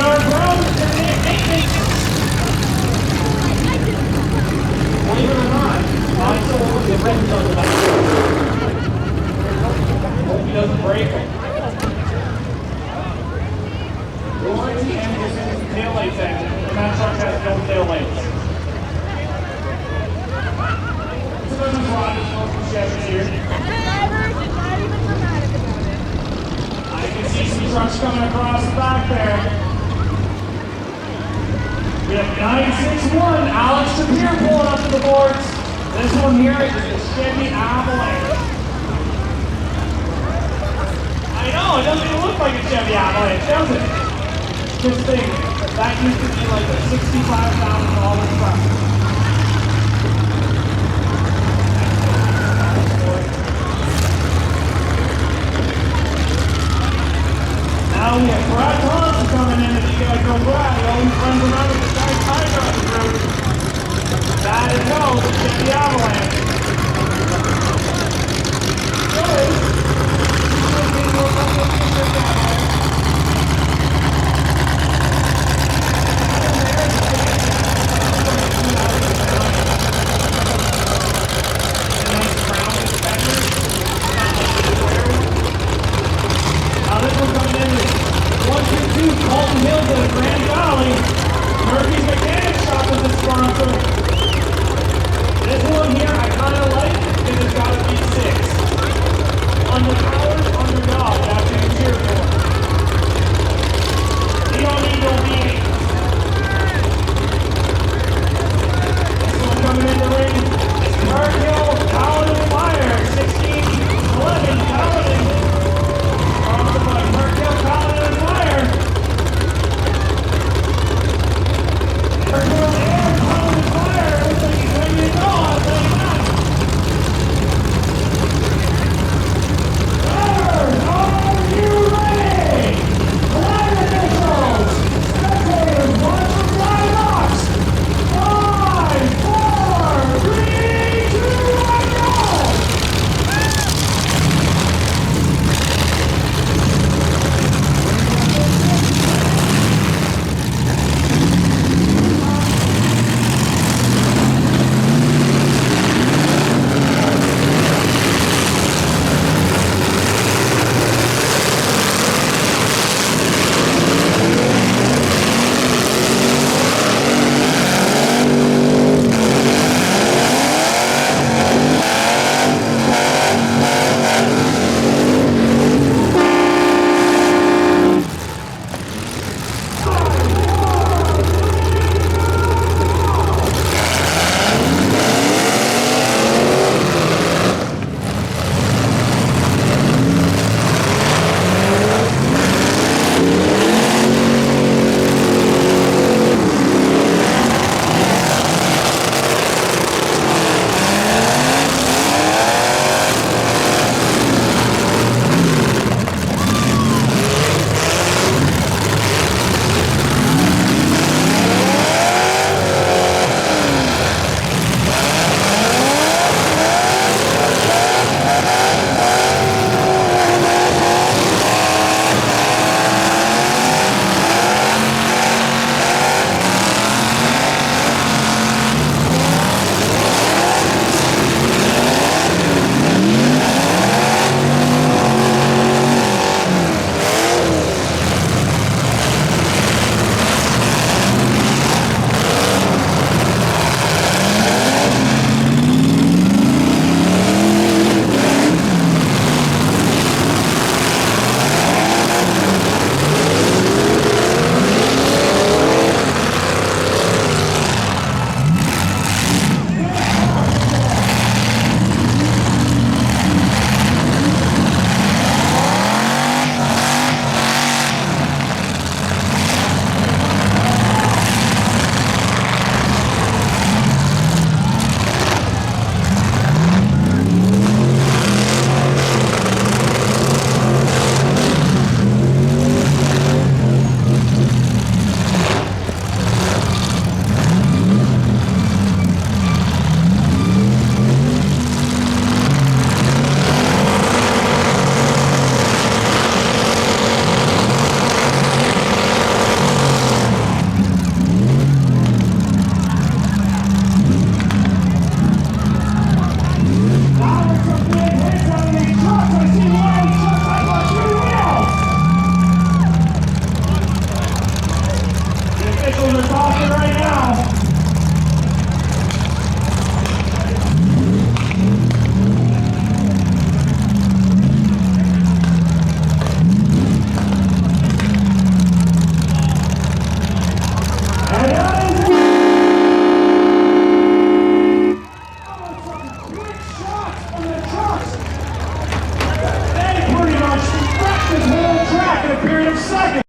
our brothers and maintenance. Believe it or not, I told the rims on the back. Hope he doesn't break them. Warranty and his tail lights engine. And that truck has no tail lights. So this is Roger's local Chevy here. I can see some trucks coming across the back there. We have 961, Alex Shapiro pulling up to the boards. This one here is the Chevy Avalanche. I know, it doesn't even look like a Chevy Avalanche, does it? This thing, that used to be like a $65,000 truck. Now we have Brad Thompson coming in. If you guys know Brad, he always runs around with the giant tiger on the roof. That is no, the Chevy Avalanche. Now this one coming in is 122 Colton Hill. second.